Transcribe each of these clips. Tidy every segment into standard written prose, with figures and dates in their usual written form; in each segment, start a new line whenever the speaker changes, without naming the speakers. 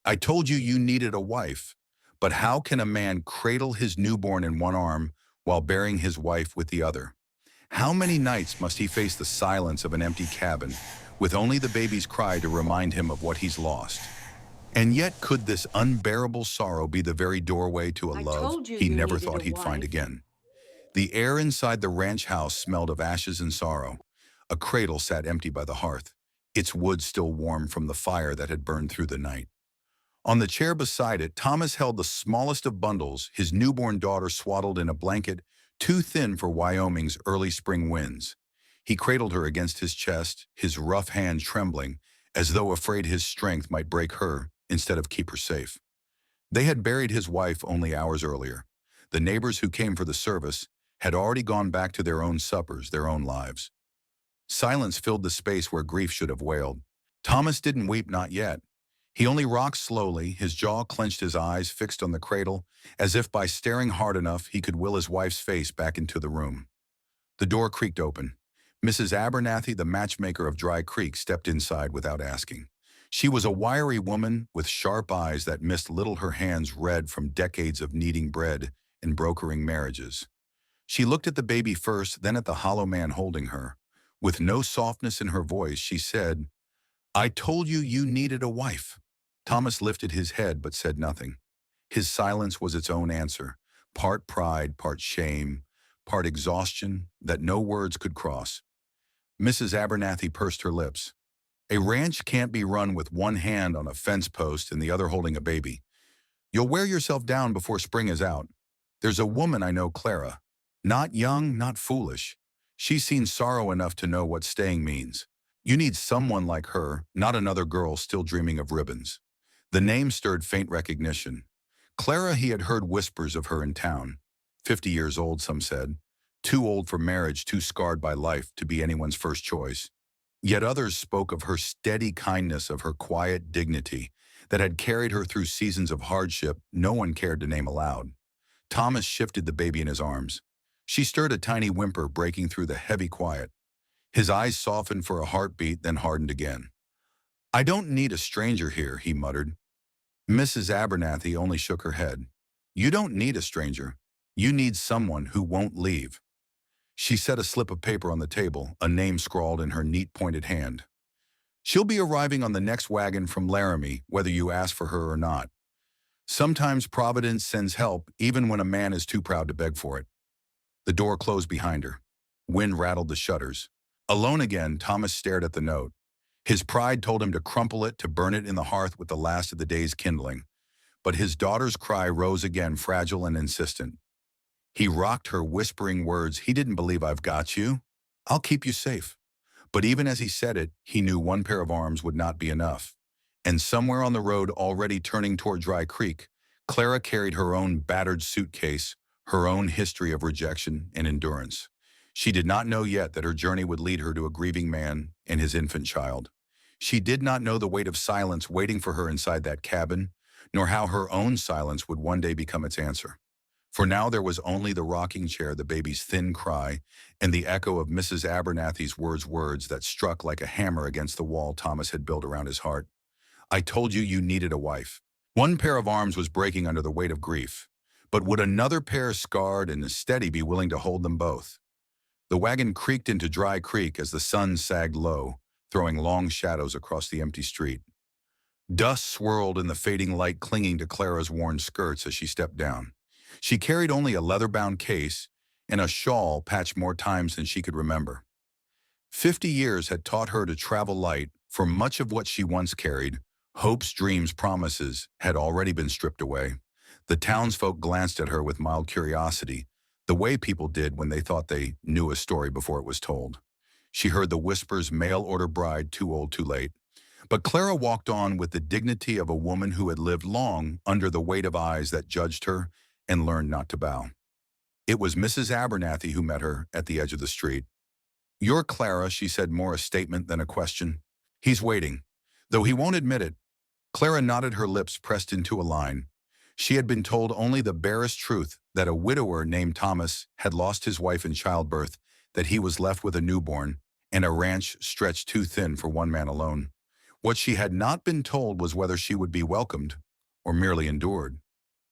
I told you you needed a wife, but how can a man cradle his newborn in one arm while bearing his wife with the other? How many nights must he face the silence of an empty cabin, with only the baby's cry to remind him of what he's lost? And yet, could this unbearable sorrow be the very doorway to a
I
love
told you
he
you
never
needed
thought
a
he'd find
wife.
again? The air inside the ranch house smelled of ashes and sorrow. A cradle sat empty by the hearth, its wood still warm from the fire that had burned through the night. On the chair beside it, Thomas held the smallest of bundles, his newborn daughter swaddled in a blanket too thin for Wyoming's early spring winds. He cradled her against his chest, his rough hand trembling, as though afraid his strength might break her instead of keep her safe. They had buried his wife only hours earlier. The neighbors who came for the service had already gone back to their own suppers, their own lives. Silence filled the space where grief should have wailed. Thomas didn't weep, not yet. He only rocked slowly, his jaw clenched, his eyes fixed on the cradle, as if by staring hard enough he could will his wife's face back into the room. The door creaked open. Mrs. Abernathy, the matchmaker of Dry Creek, stepped inside without asking. She was a wiry woman with sharp eyes that missed little, her hands red from decades of kneading bread and brokering marriages. She looked at the baby first, then at the hollow man holding her. With no softness in her voice, she said, "I told you you needed a wife." Thomas lifted his head but said nothing. His silence was its own answer, part pride, part shame, part exhaustion that no words could cross. Mrs. Abernathy pursed her lips. "A ranch can't be run with one hand on a fence post and the other holding a baby. You'll wear yourself down before spring is out. There's a woman I know, Clara. Not young, not foolish. She's seen sorrow enough to know what staying means. You need someone like her, not another girl still dreaming of ribbons." The name stirred faint recognition. Clara, he had heard whispers of her in town. 50 years old, some said. Too old for marriage, too scarred by life to be anyone's first choice. Yet others spoke of her steady kindness, of her quiet dignity that had carried her through seasons of hardship no one cared to name aloud. Thomas shifted the baby in his arms. She stirred a tiny whimper breaking through the heavy quiet. His eyes softened for a heartbeat, then hardened again. "I don't need a stranger here," he muttered. Mrs. Abernathy only shook her head. "You don't need a stranger. You need someone who won't leave." She set a slip of paper on the table, a name scrawled in her neat pointed hand. "She'll be arriving on the next wagon from Laramie, whether you ask for her or not. Sometimes Providence sends help even when a man is too proud to beg for it." The door closed behind her. Wind rattled the shutters. Alone again, Thomas stared at the note. His pride told him to crumple it, to burn it in the hearth with the last of the day's kindling. But his daughter's cry rose again, fragile and insistent. He rocked her, whispering words he didn't believe. "I've got you. I'll keep you safe." But even as he said it, he knew one pair of arms would not be enough. And somewhere on the road, already turning toward Dry Creek, Clara carried her own battered suitcase, her own history of rejection and endurance. She did not know yet that her journey would lead her to a grieving man and his infant child. She did not know the weight of silence waiting for her inside that cabin, nor how her own silence would one day become its answer. For now there was only the rocking chair, the baby's thin cry, and the echo of Mrs. Abernathy's words that struck like a hammer against the wall Thomas had built around his heart. "I told you you needed a wife." One pair of arms was breaking under the weight of grief. But would another pair, scarred and steady, be willing to hold them both? The wagon creaked into Dry Creek as the sun sagged low, throwing long shadows across the empty street. Dust swirled in the fading light, clinging to Clara's worn skirts as she stepped down. She carried only a leather-bound case and a shawl patched more times than she could remember. 50 years had taught her to travel light, for much of what she once carried, hopes, dreams, promises, had already been stripped away. The townsfolk glanced at her with mild curiosity, the way people did when they thought they knew a story before it was told. She heard the whispers, "Mail-order bride, too old, too late." But Clara walked on with the dignity of a woman who had lived long under the weight of eyes that judged her and learned not to bow. It was Mrs. Abernathy who met her at the edge of the street. "You're Clara," she said, more a statement than a question. "He's waiting, though he won't admit it." Clara nodded, her lips pressed into a line. She had been told only the barest truth, that a widower named Thomas had lost his wife in childbirth, that he was left with a newborn, and a ranch stretched too thin for one man alone. What she had not been told was whether she would be welcomed or merely endured.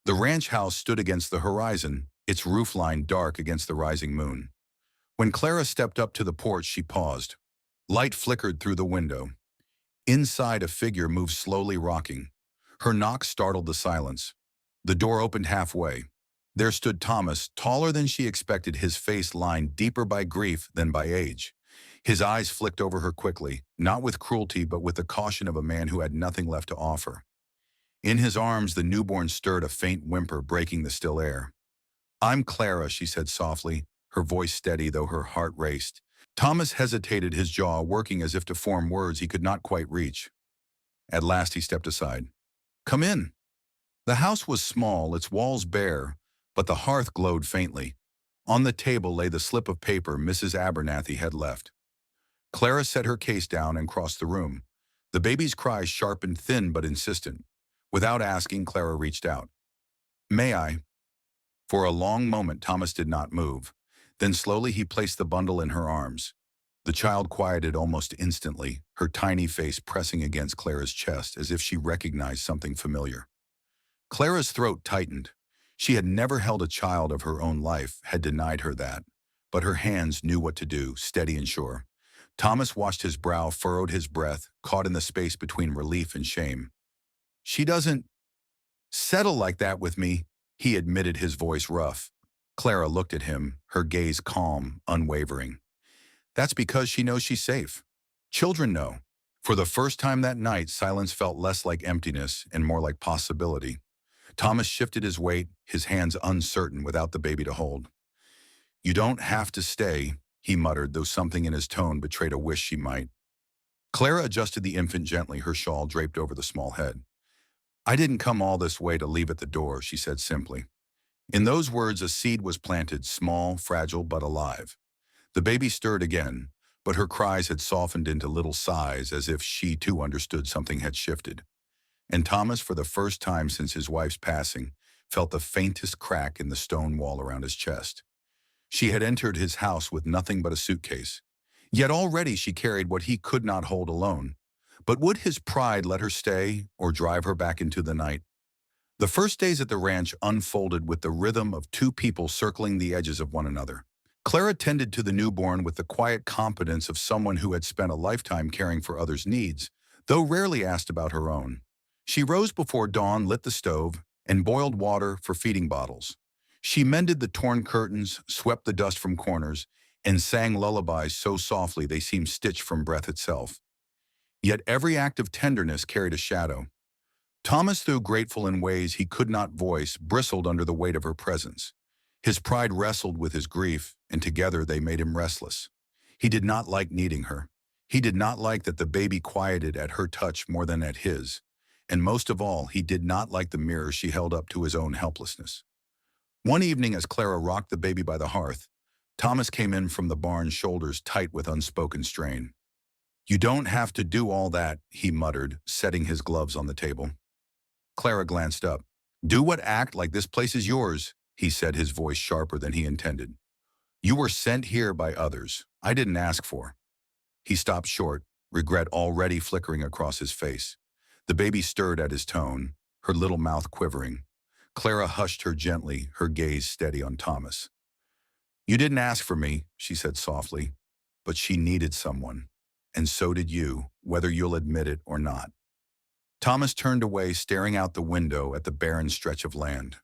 The ranch house stood against the horizon, its roofline dark against the rising moon. When Clara stepped up to the porch, she paused. Light flickered through the window. Inside, a figure moved slowly, rocking. Her knock startled the silence. The door opened halfway. There stood Thomas, taller than she expected, his face lined deeper by grief than by age. His eyes flicked over her quickly, not with cruelty but with the caution of a man who had nothing left to offer. In his arms, the newborn stirred a faint whimper, breaking the still air. "I'm Clara," she said softly, her voice steady though her heart raced. Thomas hesitated, his jaw working as if to form words he could not quite reach. At last he stepped aside. "Come in." The house was small, its walls bare, but the hearth glowed faintly. On the table lay the slip of paper Mrs. Abernathy had left. Clara set her case down and crossed the room. The baby's cries sharp and thin but insistent. Without asking, Clara reached out. "May I?" For a long moment, Thomas did not move. Then slowly he placed the bundle in her arms. The child quieted almost instantly, her tiny face pressing against Clara's chest as if she recognized something familiar. Clara's throat tightened. She had never held a child of her own, life had denied her that. But her hands knew what to do, steady and sure. Thomas watched his brow, furrowed his breath, caught in the space between relief and shame. "She doesn't settle like that with me," he admitted, his voice rough. Clara looked at him, her gaze calm, unwavering. "That's because she knows she's safe. Children know." For the first time that night, silence felt less like emptiness and more like possibility. Thomas shifted his weight, his hands uncertain without the baby to hold. "You don't have to stay," he muttered, though something in his tone betrayed a wish she might. Clara adjusted the infant gently, her shawl draped over the small head. "I didn't come all this way to leave at the door," she said simply. In those words, a seed was planted, small, fragile, but alive. The baby stirred again, but her cries had softened into little sighs, as if she too understood something had shifted. And Thomas, for the first time since his wife's passing, felt the faintest crack in the stone wall around his chest. She had entered his house with nothing but a suitcase. Yet already she carried what he could not hold alone. But would his pride let her stay or drive her back into the night? The first days at the ranch unfolded with the rhythm of two people circling the edges of one another. Clara tended to the newborn with the quiet competence of someone who had spent a lifetime caring for others' needs, though rarely asked about her own. She rose before dawn, lit the stove, and boiled water for feeding bottles. She mended the torn curtains, swept the dust from corners, and sang lullabies so softly they seemed stitched from breath itself. Yet every act of tenderness carried a shadow. Thomas, though grateful in ways he could not voice, bristled under the weight of her presence. His pride wrestled with his grief, and together they made him restless. He did not like needing her. He did not like that the baby quieted at her touch more than at his. And most of all, he did not like the mirror she held up to his own helplessness. One evening, as Clara rocked the baby by the hearth, Thomas came in from the barn, shoulders tight with unspoken strain. "You don't have to do all that," he muttered, setting his gloves on the table. Clara glanced up. "Do what? Act like this place is yours," he said, his voice sharper than he intended. "You were sent here by others. I didn't ask for." He stopped short, regret already flickering across his face. The baby stirred at his tone, her little mouth quivering. Clara hushed her gently, her gaze steady on Thomas. "You didn't ask for me," she said softly, "but she needed someone. And so did you, whether you'll admit it or not." Thomas turned away, staring out the window at the barren stretch of land.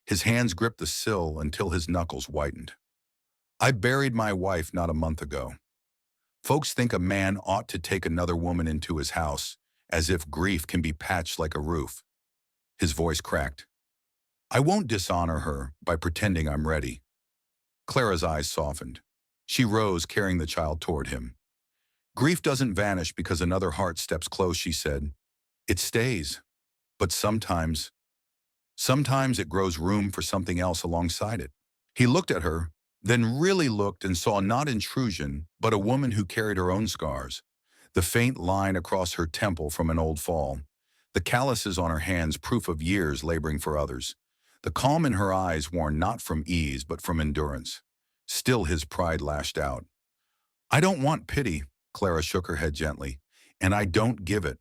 His hands gripped the sill until his knuckles whitened. "I buried my wife not a month ago. Folks think a man ought to take another woman into his house, as if grief can be patched like a roof." His voice cracked. "I won't dishonor her by pretending I'm ready." Clara's eyes softened. She rose, carrying the child toward him. "Grief doesn't vanish because another heart steps close," she said. "It stays. But sometimes it grows room for something else alongside it." He looked at her, then really looked and saw not intrusion, but a woman who carried her own scars. The faint line across her temple from an old fall. The calluses on her hands, proof of years laboring for others. The calm in her eyes worn not from ease, but from endurance. Still his pride lashed out. "I don't want pity," Clara shook her head gently, "and I don't give it.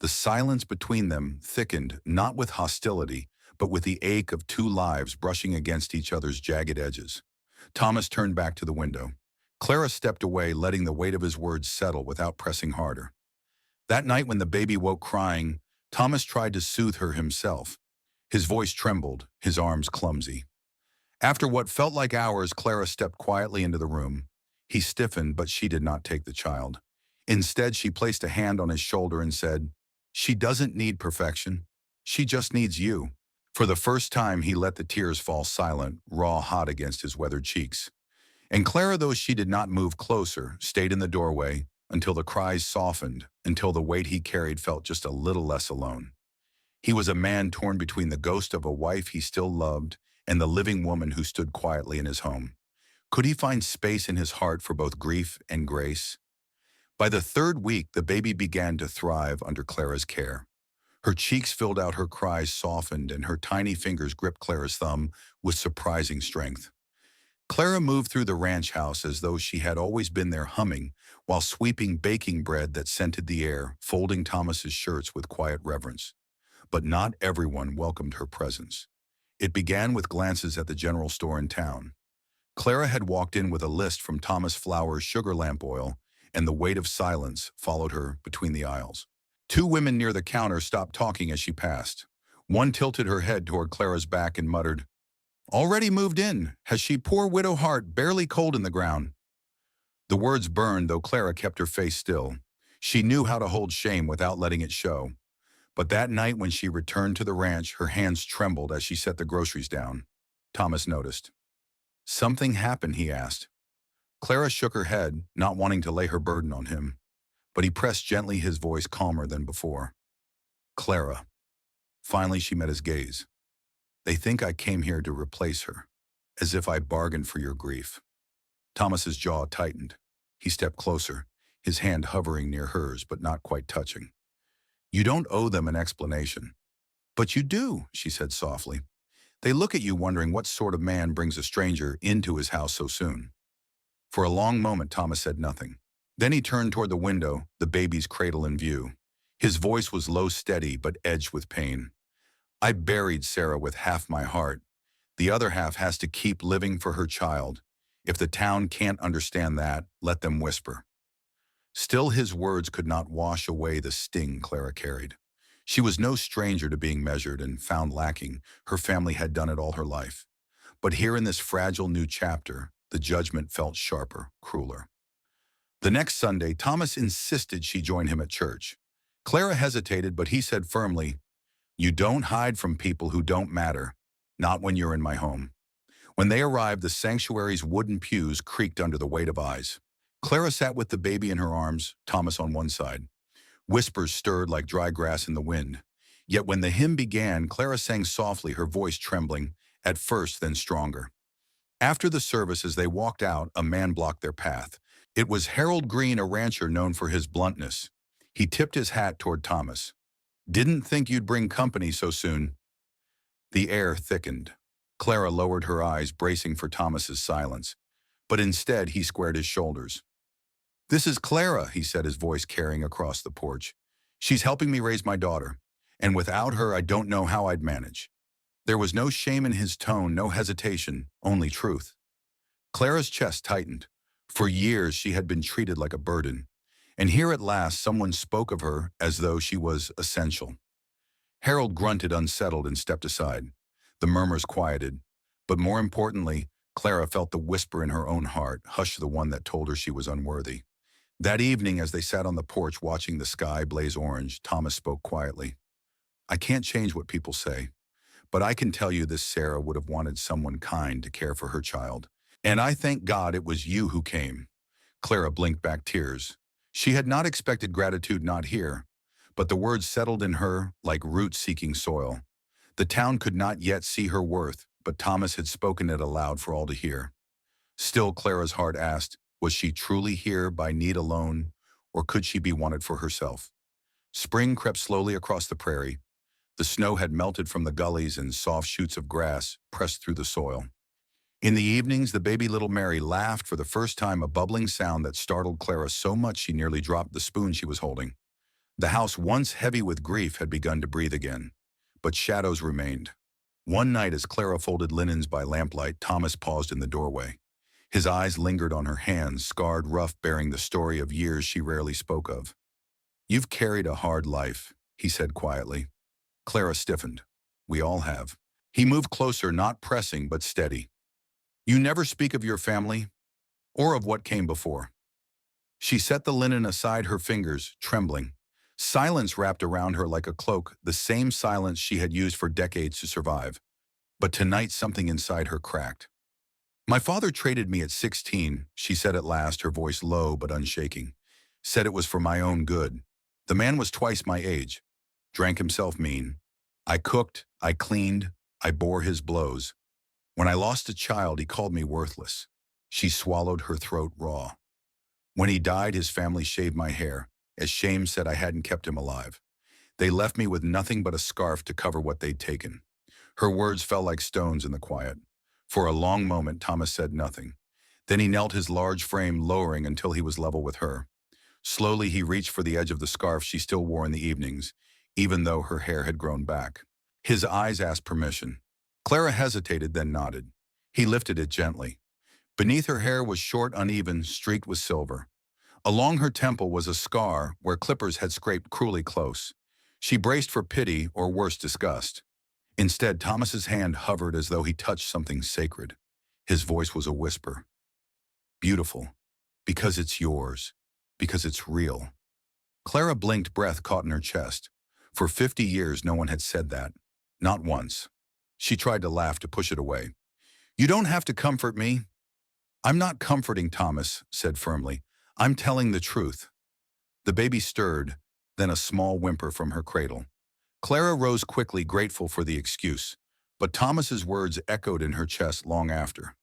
The silence between them thickened, not with hostility, but with the ache of two lives brushing against each other's jagged edges. Thomas turned back to the window. Clara stepped away, letting the weight of his words settle without pressing harder. That night when the baby woke crying, Thomas tried to soothe her himself. His voice trembled, his arms clumsy. After what felt like hours, Clara stepped quietly into the room. He stiffened, but she did not take the child. Instead, she placed a hand on his shoulder and said, "She doesn't need perfection. She just needs you." For the first time, he let the tears fall silent, raw hot against his weathered cheeks. And Clara, though she did not move closer, stayed in the doorway until the cries softened, until the weight he carried felt just a little less alone. He was a man torn between the ghost of a wife he still loved and the living woman who stood quietly in his home. Could he find space in his heart for both grief and grace? By the third week, the baby began to thrive under Clara's care. Her cheeks filled out, her cries softened, and her tiny fingers gripped Clara's thumb with surprising strength. Clara moved through the ranch house as though she had always been there, humming, while sweeping baking bread that scented the air, folding Thomas's shirts with quiet reverence. But not everyone welcomed her presence. It began with glances at the general store in town. Clara had walked in with a list from Thomas Flower's sugar lamp oil, and the weight of silence followed her between the aisles. Two women near the counter stopped talking as she passed. One tilted her head toward Clara's back and muttered, "Already moved in, has she, poor widow heart, barely cold in the ground." The words burned, though Clara kept her face still. She knew how to hold shame without letting it show. But that night when she returned to the ranch, her hands trembled as she set the groceries down. Thomas noticed. "Something happened?" he asked. Clara shook her head, not wanting to lay her burden on him. But he pressed gently, his voice calmer than before. "Clara." Finally she met his gaze. "They think I came here to replace her, as if I bargained for your grief." Thomas's jaw tightened. He stepped closer, his hand hovering near hers but not quite touching. "You don't owe them an explanation." "But you do," she said softly. "They look at you wondering what sort of man brings a stranger into his house so soon." For a long moment Thomas said nothing. Then he turned toward the window, the baby's cradle in view. His voice was low, steady, but edged with pain. "I buried Sarah with half my heart. The other half has to keep living for her child. If the town can't understand that, let them whisper." Still, his words could not wash away the sting Clara carried. She was no stranger to being measured and found lacking. Her family had done it all her life. But here in this fragile new chapter, the judgment felt sharper, crueler. The next Sunday, Thomas insisted she join him at church. Clara hesitated, but he said firmly, "You don't hide from people who don't matter, not when you're in my home." When they arrived, the sanctuary's wooden pews creaked under the weight of eyes. Clara sat with the baby in her arms, Thomas on one side. Whispers stirred like dry grass in the wind. Yet when the hymn began, Clara sang softly, her voice trembling, at first then stronger. After the service, as they walked out, a man blocked their path. It was Harold Green, a rancher known for his bluntness. He tipped his hat toward Thomas. "Didn't think you'd bring company so soon." The air thickened. Clara lowered her eyes, bracing for Thomas's silence. But instead, he squared his shoulders. "This is Clara," he said, his voice carrying across the porch. "She's helping me raise my daughter. And without her, I don't know how I'd manage." There was no shame in his tone, no hesitation, only truth. Clara's chest tightened. For years, she had been treated like a burden. And here at last, someone spoke of her as though she was essential. Harold grunted, unsettled, and stepped aside. The murmurs quieted. But more importantly, Clara felt the whisper in her own heart, hush, the one that told her she was unworthy. That evening, as they sat on the porch watching the sky blaze orange, Thomas spoke quietly. "I can't change what people say, but I can tell you this: Sarah would have wanted someone kind to care for her child. And I thank God it was you who came." Clara blinked back tears. She had not expected gratitude, not here, but the words settled in her like roots seeking soil. The town could not yet see her worth, but Thomas had spoken it aloud for all to hear. Still, Clara's heart asked, was she truly here by need alone, or could she be wanted for herself? Spring crept slowly across the prairie. The snow had melted from the gullies and soft shoots of grass pressed through the soil. In the evenings, the baby little Mary laughed for the first time, a bubbling sound that startled Clara so much she nearly dropped the spoon she was holding. The house, once heavy with grief, had begun to breathe again, but shadows remained. One night, as Clara folded linens by lamplight, Thomas paused in the doorway. His eyes lingered on her hands, scarred rough, bearing the story of years she rarely spoke of. "You've carried a hard life," he said quietly. Clara stiffened. "We all have." He moved closer, not pressing, but steady. "You never speak of your family, or of what came before." She set the linen aside, her fingers trembling. Silence wrapped around her like a cloak, the same silence she had used for decades to survive. But tonight something inside her cracked. "My father traded me at 16, she said at last, her voice low but unshaking. "Said it was for my own good. The man was twice my age. Drank himself mean. I cooked, I cleaned, I bore his blows. When I lost a child, he called me worthless." She swallowed, her throat raw. "When he died, his family shaved my hair, as shame said I hadn't kept him alive. They left me with nothing but a scarf to cover what they'd taken." Her words fell like stones in the quiet. For a long moment, Thomas said nothing. Then he knelt, his large frame lowering until he was level with her. Slowly, he reached for the edge of the scarf she still wore in the evenings, even though her hair had grown back. His eyes asked permission. Clara hesitated, then nodded. He lifted it gently. Beneath her hair was short, uneven, streaked with silver. Along her temple was a scar where clippers had scraped cruelly close. She braced for pity, or worse, disgust. Instead, Thomas's hand hovered as though he touched something sacred. His voice was a whisper. "Beautiful. Because it's yours. Because it's real." Clara blinked, breath caught in her chest. For 50 years, no one had said that. Not once. She tried to laugh, to push it away. "You don't have to comfort me." "I'm not comforting," Thomas said firmly. "I'm telling the truth." The baby stirred, then a small whimper from her cradle. Clara rose quickly, grateful for the excuse, but Thomas's words echoed in her chest long after.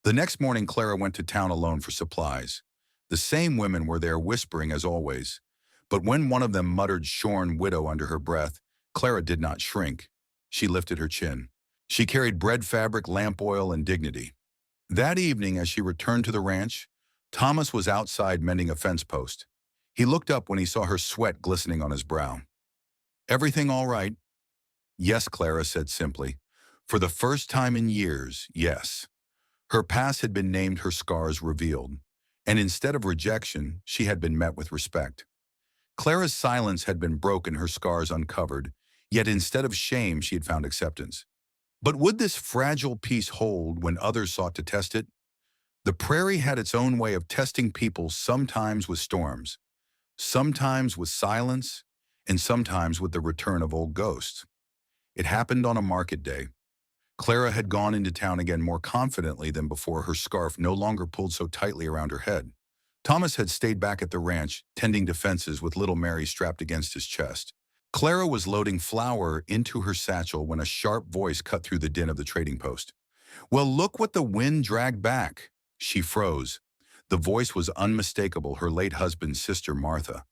The next morning, Clara went to town alone for supplies. The same women were there, whispering as always. But when one of them muttered "shorn widow" under her breath, Clara did not shrink. She lifted her chin. She carried bread fabric, lamp oil, and dignity. That evening, as she returned to the ranch, Thomas was outside mending a fence post. He looked up when he saw her, sweat glistening on his brow. "Everything all right?" "Yes," Clara said simply. For the first time in years, yes. Her past had been named, her scars revealed. And instead of rejection, she had been met with respect. Clara's silence had been broken, her scars uncovered, yet instead of shame, she had found acceptance. But would this fragile peace hold when others sought to test it? The prairie had its own way of testing people, sometimes with storms, sometimes with silence, and sometimes with the return of old ghosts. It happened on a market day. Clara had gone into town again more confidently than before, her scarf no longer pulled so tightly around her head. Thomas had stayed back at the ranch, tending to fences with little Mary strapped against his chest. Clara was loading flour into her satchel when a sharp voice cut through the din of the trading post. "Well, look what the wind dragged back." She froze. The voice was unmistakable, her late husband's sister, Martha.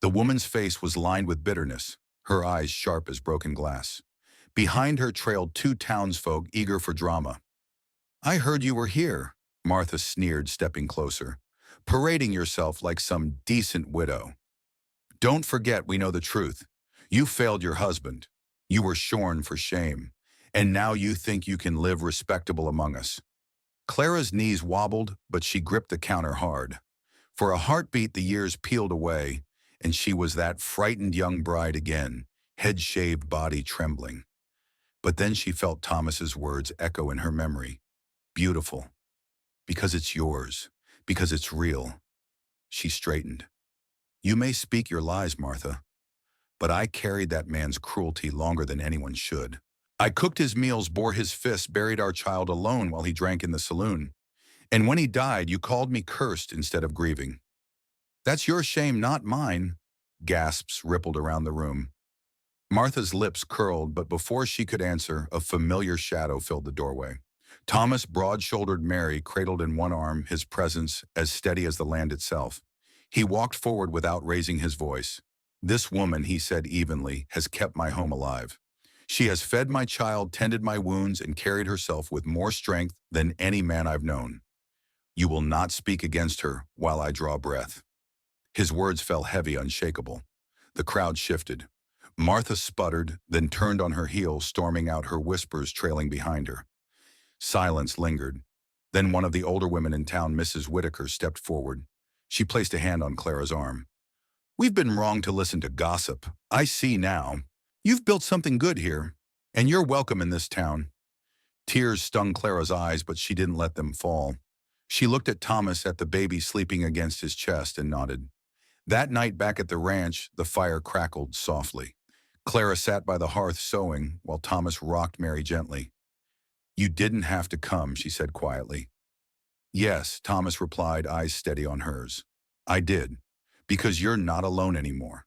The woman's face was lined with bitterness, her eyes sharp as broken glass. Behind her trailed two townsfolk, eager for drama. "I heard you were here," Martha sneered, stepping closer. "Parading yourself like some decent widow. Don't forget, we know the truth. You failed your husband. You were shorn for shame. And now you think you can live respectable among us." Clara's knees wobbled, but she gripped the counter hard. For a heartbeat, the years peeled away, and she was that frightened young bride again, head shaved, body trembling. But then she felt Thomas's words echo in her memory. "Beautiful. Because it's yours. Because it's real." She straightened. "You may speak your lies, Martha, but I carried that man's cruelty longer than anyone should. I cooked his meals, bore his fists, buried our child alone while he drank in the saloon. And when he died, you called me cursed instead of grieving." "That's your shame, not mine." Gasps rippled around the room. Martha's lips curled, but before she could answer, a familiar shadow filled the doorway. Thomas, broad-shouldered Mary, cradled in one arm, his presence as steady as the land itself. He walked forward without raising his voice. "This woman," he said evenly, "has kept my home alive. She has fed my child, tended my wounds, and carried herself with more strength than any man I've known. You will not speak against her while I draw breath." His words fell heavy, unshakable. The crowd shifted. Martha sputtered, then turned on her heel, storming out, her whispers trailing behind her. Silence lingered. Then one of the older women in town, Mrs. Whitaker, stepped forward. She placed a hand on Clara's arm. "We've been wrong to listen to gossip. I see now. You've built something good here, and you're welcome in this town." Tears stung Clara's eyes, but she didn't let them fall. She looked at Thomas, at the baby sleeping against his chest, and nodded. That night back at the ranch, the fire crackled softly. Clara sat by the hearth sewing, while Thomas rocked Mary gently. "You didn't have to come," she said quietly. "Yes," Thomas replied, eyes steady on hers. "I did, because you're not alone anymore."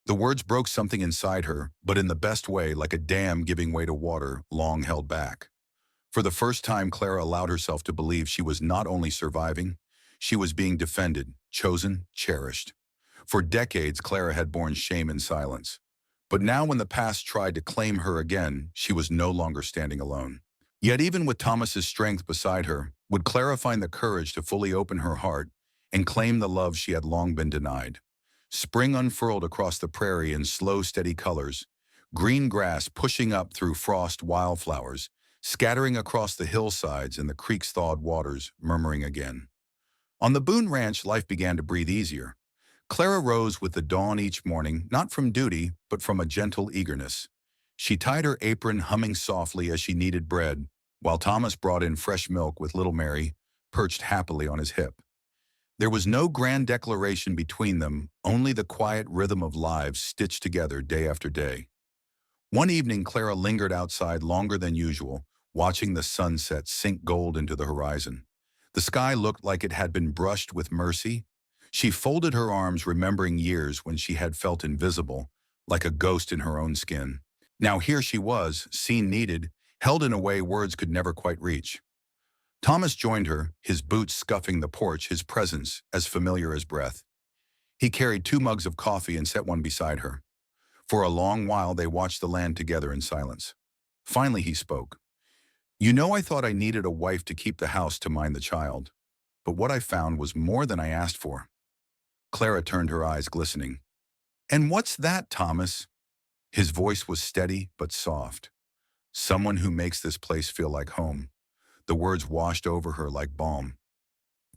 The words broke something inside her, but in the best way, like a dam giving way to water long held back. For the first time, Clara allowed herself to believe she was not only surviving, she was being defended, chosen, cherished. For decades, Clara had borne shame in silence. But now when the past tried to claim her again, she was no longer standing alone. Yet even with Thomas's strength beside her, would Clara find the courage to fully open her heart and claim the love she had long been denied? Spring unfurled across the prairie in slow, steady colors, green grass pushing up through frost, wildflowers scattering across the hillsides, and the creek's thawed waters murmuring again. On the Boone Ranch, life began to breathe easier. Clara rose with the dawn each morning, not from duty, but from a gentle eagerness. She tied her apron, humming softly as she kneaded bread, while Thomas brought in fresh milk with little Mary, perched happily on his hip. There was no grand declaration between them, only the quiet rhythm of lives stitched together day after day. One evening, Clara lingered outside longer than usual, watching the sunset sink gold into the horizon. The sky looked like it had been brushed with mercy. She folded her arms, remembering years when she had felt invisible, like a ghost in her own skin. Now here she was, seen, needed, held in a way words could never quite reach. Thomas joined her, his boots scuffing the porch, his presence as familiar as breath. He carried 2 mugs of coffee and set one beside her. For a long while they watched the land together in silence. Finally he spoke. "You know, I thought I needed a wife to keep the house, to mind the child. But what I found was more than I asked for." Clara turned, her eyes glistening. "And what's that, Thomas?" His voice was steady but soft. "Someone who makes this place feel like home." The words washed over her like balm.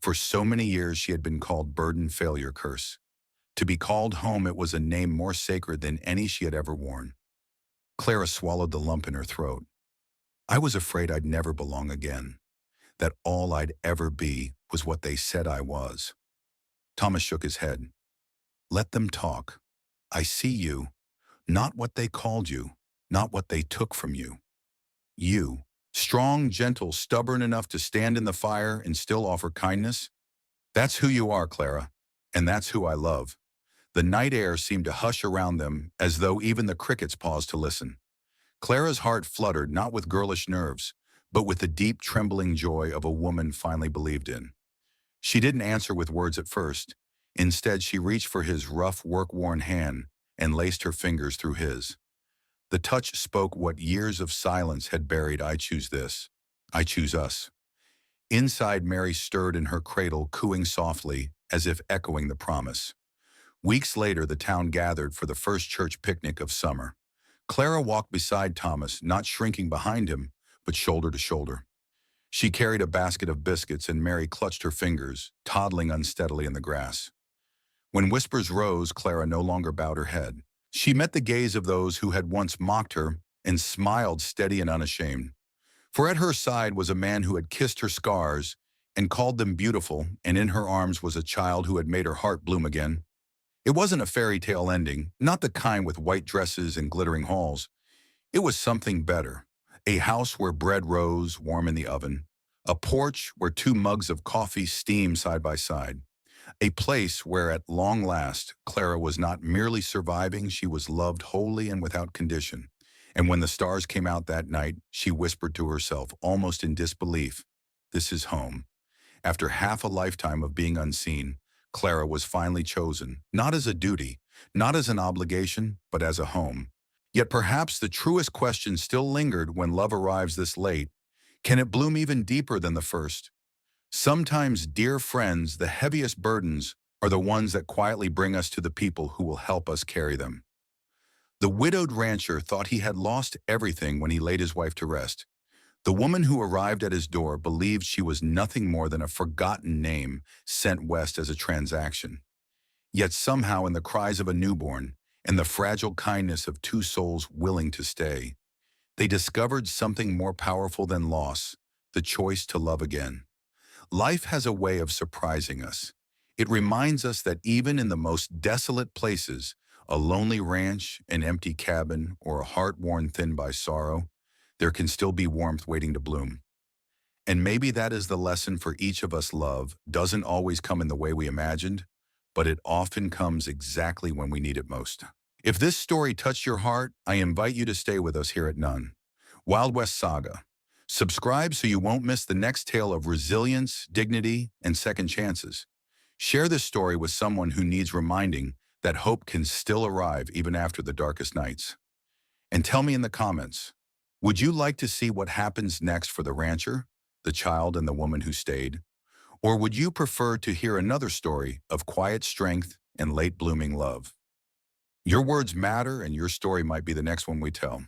For so many years she had been called burden, failure, curse. To be called home, it was a name more sacred than any she had ever worn. Clara swallowed the lump in her throat. "I was afraid I'd never belong again, that all I'd ever be was what they said I was." Thomas shook his head. "Let them talk. I see you, not what they called you, not what they took from you. You, strong, gentle, stubborn enough to stand in the fire and still offer kindness. That's who you are, Clara, and that's who I love." The night air seemed to hush around them, as though even the crickets paused to listen. Clara's heart fluttered, not with girlish nerves, but with the deep, trembling joy of a woman finally believed in. She didn't answer with words at first. Instead, she reached for his rough, work-worn hand and laced her fingers through his. The touch spoke what years of silence had buried. "I choose this. I choose us." Inside, Mary stirred in her cradle, cooing softly, as if echoing the promise. Weeks later, the town gathered for the first church picnic of summer. Clara walked beside Thomas, not shrinking behind him, but shoulder to shoulder. She carried a basket of biscuits, and Mary clutched her fingers, toddling unsteadily in the grass. When whispers rose, Clara no longer bowed her head. She met the gaze of those who had once mocked her and smiled, steady and unashamed. For at her side was a man who had kissed her scars and called them beautiful, and in her arms was a child who had made her heart bloom again. It wasn't a fairy tale ending, not the kind with white dresses and glittering halls. It was something better. A house where bread rose, warm in the oven. A porch where 2 mugs of coffee steamed side by side. A place where, at long last, Clara was not merely surviving, she was loved wholly and without condition. And when the stars came out that night, she whispered to herself, almost in disbelief, "This is home." After half a lifetime of being unseen, Clara was finally chosen, not as a duty, not as an obligation, but as a home. Yet perhaps the truest question still lingered when love arrives this late. Can it bloom even deeper than the first? Sometimes, dear friends, the heaviest burdens are the ones that quietly bring us to the people who will help us carry them. The widowed rancher thought he had lost everything when he laid his wife to rest. The woman who arrived at his door believed she was nothing more than a forgotten name sent west as a transaction. Yet somehow in the cries of a newborn and the fragile kindness of two souls willing to stay, they discovered something more powerful than loss, the choice to love again. Life has a way of surprising us. It reminds us that even in the most desolate places, a lonely ranch, an empty cabin, or a heart worn thin by sorrow, there can still be warmth waiting to bloom. And maybe that is the lesson for each of us. Love doesn't always come in the way we imagined, but it often comes exactly when we need it most. If this story touched your heart, I invite you to stay with us here at None. Wild West Saga. Subscribe so you won't miss the next tale of resilience, dignity, and second chances. Share this story with someone who needs reminding that hope can still arrive even after the darkest nights. And tell me in the comments, would you like to see what happens next for the rancher, the child, and the woman who stayed? Or would you prefer to hear another story of quiet strength and late blooming love? Your words matter, and your story might be the next one we tell.